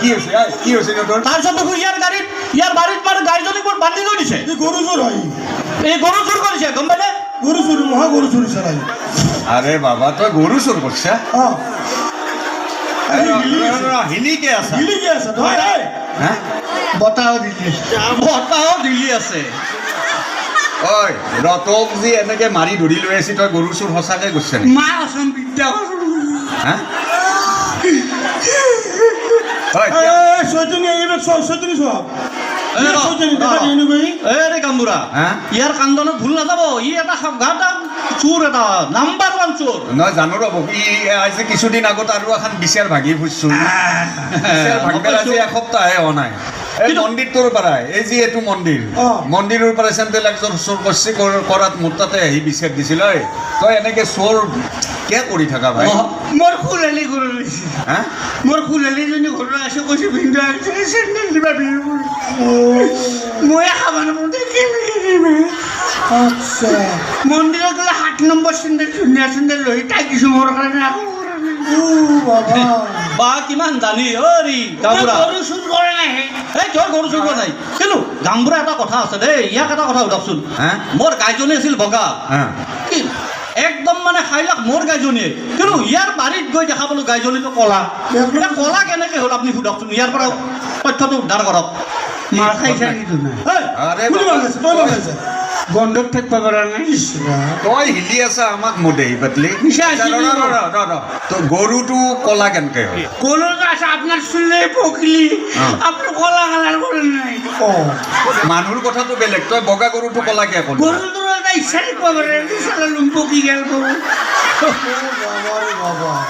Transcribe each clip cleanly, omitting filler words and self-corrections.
কি হৈছে কি হৈছে তোৰ? তাৰপিছত দেখোন ইয়াৰ বাৰীত মানে গাইজনীক মোৰ বান্ধি লৈ দিছে। গৰু চোৰ হয়, এই গৰু চুৰ কৰিছে, গম পালে? গৰু চোৰ মহা গৰু চুৰ চলাই। আৰে বাবা তই গৰু চুৰ কৰিছা? হিলিকে আছা হিলিকে আছে তই বতাহও দিলি আছে। ঐ ৰতক যি এনেকে মাৰি ধৰি লৈ আছি তই গৰু চুৰ সঁচাকে গৈছে নে? মা অসম বিদ্যা হা ইয়াৰ কান্দনত ভুল নাযাব। ই এটা চোৰ, এটা নাম্বাৰ 1 চোৰ। নহয় জানো ৰ'ব, ই আজি কিছুদিন আগত আৰু এখন বিচাৰ ভাঙি ফুৰিছো। ভাঙি পেলাই আজি এসপ্তাহে হোৱা নাই। এই মন্দিৰটোৰ পৰাই, এই যি এইটো মন্দিৰৰ পৰাই চেণ্ট্ৰেল একজন চোৰ কৰছি, কৰাত মোৰ তাতে আহি বিচাৰ দিছিল। ঐ তই এনেকে চোৰ কিয় কৰি থাকা ভাই? মোৰ খুলালি ঘৰ লৈছে, মোৰ খুলালিজনী ঘৰ আছে, কৈছে ভিন্দু চেণ্ডেল দিবা মই খাব মন্দিৰত গ'লে 7 নম্বৰ চেণ্ডেল, ধুনীয়া চেণ্ডেল লৈ তাই কিছু মোৰ কাৰণে আকৌ বা কিমান জানি গৰু চুৰ কৰে নাই। এই কিয় গৰু চুৰ কৰা নাই? কিন্তু গামবুঢ়া এটা কথা আছে দেই, ইয়াক এটা কথা সোধকচোন। মোৰ গাইজনী আছিল বগা, একদম মানে 6 লাখ মোৰ গাইজনীয়ে, কিন্তু ইয়াৰ বাৰীত গৈ দেখা পালো গাইজনীটো কলা। কলা কেনেকে হ'ল আপুনি সোধকচোন, ইয়াৰ পৰা তথ্যটো উদ্ধাৰ কৰক। মাৰ খাইছে গন্ধত থাকিব পৰা নাই। তই হিলি আছা আমাক মোদেহি পাতলি। গৰুটো কলা কেনেকে হ'ল? গৰুটো আছে আপোনাৰ চুলে পকিলি, আপুনি কলা কালাৰ কৰে নাই। মানুহৰ কথাটো বেলেগ, তই বগা গৰুটো কলা কিয় ক'লি? গৰুটো এটা ইচ্ছা থাকিব পাৰে, পকি গেল গৰু,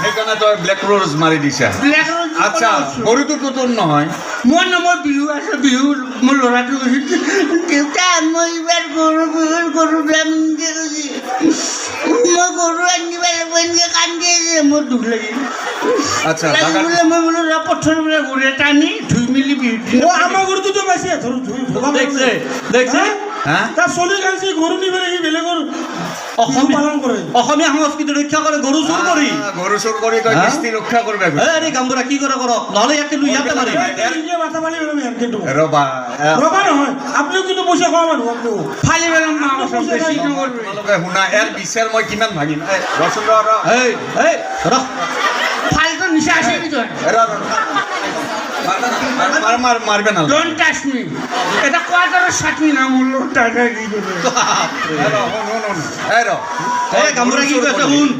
সেইকাৰণে তই ব্লেক ৰ'জ মাৰি দিছা। আচ্ছা গৰুটোতো তোৰ নহয়? মোৰ নামৰ বিহু আছে, বিহু মোৰ ল'ৰাটো কৈছে দেউতা মই এইবাৰ গৰু মই গৰু আনিব লাগিব, এনেকৈ কান্দি আছে। মোৰ দুখ লাগিল। আচ্ছা মই বোলো পথৰ পৰা গৰু টানি ধুই মেলি বিহু আমাৰ গৰুটোতো পাইছে দেখছে দেখছে তাৰ চলি কালছে গৰু নি পেলাই সি বেলেগৰ পালন কৰে। অসমীয়া সংস্কৃতি ৰক্ষা কৰে গৰু চুৰ কৰি তই কৃষ্টি ৰক্ষা কৰবে। এই গামবুঢ়া কি কৰে কৰক, নহ'লে ইয়াকে লৈ ইয়াতে মাৰিম। মাথা মাৰি ৰবা নহয়, আপুনিও কিন্তু পইচা খোৱা মানুহ, আপুনিও ফালি পেলাম। তোমালোকে শুনা, ইয়াৰ বিচাৰ মই কিমান ভাগিম? ফালটো নিচা আছে কিন্তু মাৰবে না, ডোন্ট টাচ মি। এটা কোৱাটাৰৰ চাটনি না মোৰ টাকা কি কৰে।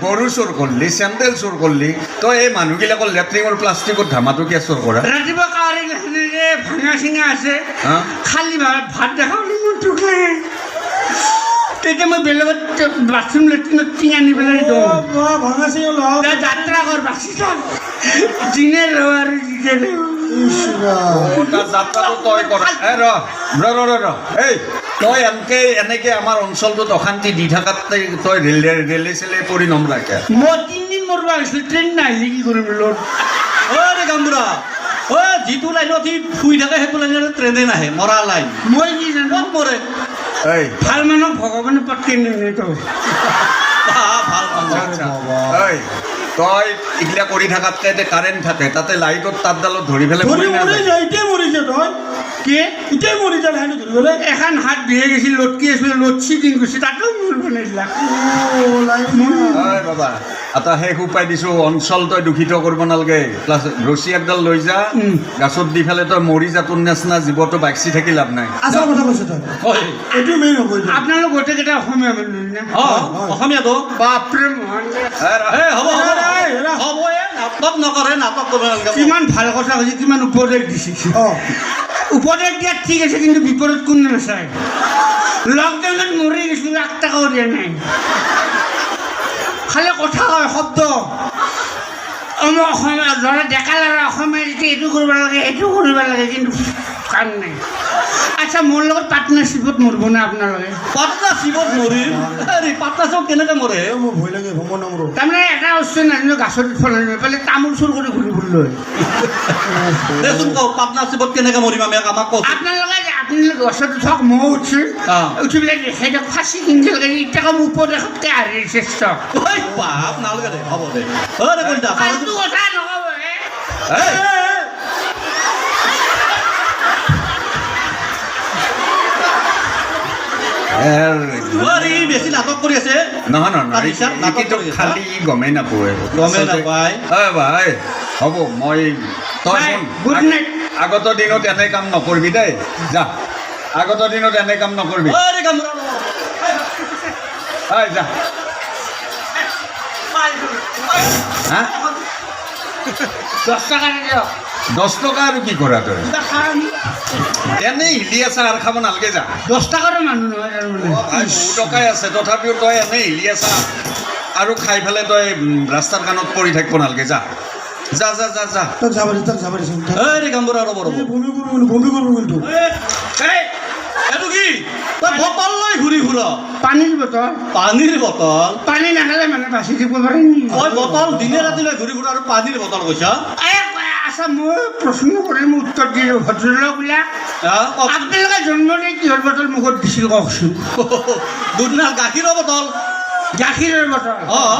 গৰু চোৰ কৰলি, চেণ্ডেল চোৰ কৰলি, তই এই মানুহবিলাকৰ লেট্ৰিনৰ প্লাষ্টিকৰ ধামাটো কিয় চোৰ কৰা? ৰাতিপুৱা কাৱাৰী ভাঙা চিঙা আছে, খালি ভাত দেখা বুলি মোৰ দুখ লাগে। তেতিয়া মই বেলেগত বাথৰুম লেট্ৰিনত টিং আনি পেলাই দিওঁ। ভাঙা চিঙা যাত্ৰা কৰ বাচি থাক, দিনে ৰ আৰু দিনে যাত্ৰাটো তই কৰ। এই তই এনেকে আমাৰ অঞ্চলটোত অশান্তি দি থাকাত তই ৰেলে চেলে পৰি নমৰাকে? মই 3 দিন মৰবা হৈছিল, ট্ৰেইন নাহিলে কি কৰিম লোড। গামবুঢ়া যিটো লাইনত সি শুই থাকে সেইটো লাইনত ট্ৰেইনে নাহে, মৰা লাইন। মই কি জানো মৰে। ভাল মানুহ ভগৱানে পটকে নিয়ে তই ভাল তই এইগিলা কৰি থাকাতকে কাৰেণ্ট থাকে, তাতে লাইটত তাঁৰডালত ধৰি পেলাই মৰিছে তই কি এতিয়াই মৰি যায় লাইনত ধৰি পেলাই। এখন হাত বিহে গৈছিল, লটকি আছিলে, লটচি দিন গৈছে, তাতো মোৰ বনাইছিলা। বাবা এটা শেষ উপায় দিছো, অঞ্চল তই দূষিত কৰিব নালাগে। প্লাছ ৰছী একডাল লৈ যা, গাছত দি পেলাই তই মৰি যা, তোৰ নিচিনা জীৱটো বাচি থাকি লাভ নাই। আচল কথা কৈছে তই, এইটো মেইন হ'ব। আপোনালোক গোটেইকেইটা অসমীয়া অসমীয়াটো বাপৰে নাটক নকৰে, নাটক কৰিব নালাগে। কিমান ভাল কথা কৈছে, কিমান উপদেশ দিছে। উপদেশ দিয়াত ঠিক আছে, কিন্তু বিপৰীত কোন নাচায়। লকডাউনত মৰি গৈছোঁ, 1 টকাও দিয়া নাই। খালি কথা কয়, শব্দ অসমীয়া ল'ৰা ডেকা ল'ৰা অসমীয়া যেতিয়া এইটো কৰিব লাগে, এইটো কৰিব লাগে, কিন্তু কাম নাই। আচ্ছা মোৰ লগত পাৰ্টনাৰশ্বিপত মৰিব না আপোনালোকে? পাৰ্টনাৰশ্বিপত মৰিম? পাৰ্টনাৰশ্বিপত কেনেকৈ মৰে? মোৰ ভয় লাগে, ভ্ৰমণ নমৰো। তাৰমানে এটা বস্তু নাজানো, গাছত ফলাই পেলাই তামোল চুৰ কৰি ঘূৰি ফুৰিলৈ। দেচোন কওক পাৰ্টনাৰশ্বিপত কেনেকৈ মৰিম আমি, আমাক কওক। আপোনালোকে গছত উঠক, ময়ো উঠছো, উঠি পেলাই দেখাই দিয়ক, ফাঁচি কিনিছে এতিয়া কম উপদেশতকৈ হাৰি শ্ৰেষ্ঠ। আপোনালোকে দে হ'ব দে কথা নক'ব। বেছি নাটক কৰি আছে নহয় তাৰপিছত নাটক এইটো কৰি আছে, খালি গমেই নাপায় গমেই নাপায় ভাই হ'ব মই তই Bye. শুন, Good night. আগত দিনত এনে কাম নকৰিবি দেই যা আগত দিনত এনে কাম নকৰিবি অৰে গামৰা যা হা 10 টাকা দিয়ক 10 টকা আৰু কি কৰা তই খাম এনেই হিলি আছা আৰু খাব নালাগে যা 10 টাকাৰো মানুহ নহয় আৰু মানে ভাই, বহু টকাই আছে তথাপিও তই এনেই হিলি আছা আৰু খাই পেলাই তই ৰাস্তাৰ কাণত পৰি থাকিব নালাগে যা যা যা যা যা তাক যাব দিছোন অৰে গামৰা ৰ'ব ৰ'ব বমি কৰবো কিন্তু এইটো কি তই বটল লৈ ঘূৰি ফুৰ পানীৰ বটল পানীৰ বটল পানী নাখালে মানে বাচি থাকিব পাৰে নি তই বটল দিনে ৰাতি লৈ ঘূৰি ফুৰ আৰু পানীৰ বটল কৈছা আচ্ছা মই প্ৰশ্ন কৰিম উত্তৰ দিলোঁ ভদ্ৰলোকবিলাক আপোনালোকে জন্ম দি কিহৰ বটল মুখত দিছিল কওকচোন দুধনাৰ গাখীৰৰ বটল গাখীৰৰ বটল অঁ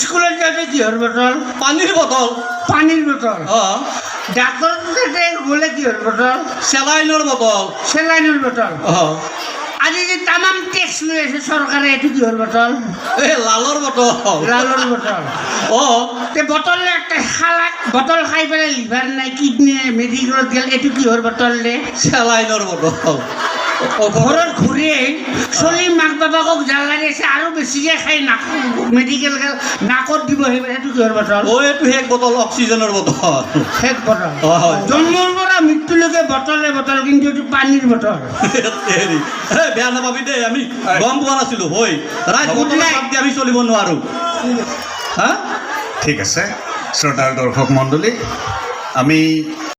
স্কুলত যাওঁতে কিহৰ বটল পানীৰ বটল পানীৰ বটল অঁ ডাক্তৰ তাতে গ'লে কিহৰ বটল চেলাইনৰ বটল চেলাইনৰ বটল অঁ আজি যে তামাম টেক্স লৈ আছে চৰকাৰে এইটো কিহৰ বটল এই লালৰ বটল লালৰ বটল অঁ তে বটল একটা খালাক বটল খাই পেলাই লিভাৰ নাই কিডনি নাই মেডিকেলত গেল এইটো কিহৰ বটল দে চেলাইনৰ বটল ঘৰত ঘূৰি চলি মাক বাপাকক জ্বালা দিছে আৰু বেছিকৈ খাই নাক মেডিকেল গেল নাকত দিব সেইটো কিহৰ বটল অঁ এইটো শেষ বটল অক্সিজেনৰ বটল শেষ বটল হয়। জন্মৰ পৰা মৃত্যুলৈকে বটলে বটল কিন্তু এইটো পানীৰ বটল হেৰি বেয়া নাপাবি দেই আমি গম পোৱা নাছিলোঁ হৈ ৰাইজ Good বটল night. বাদ দি আমি চলিব নোৱাৰোঁ হা ঠিক আছে শ্ৰোতাৰ দৰ্শক মণ্ডলী আমি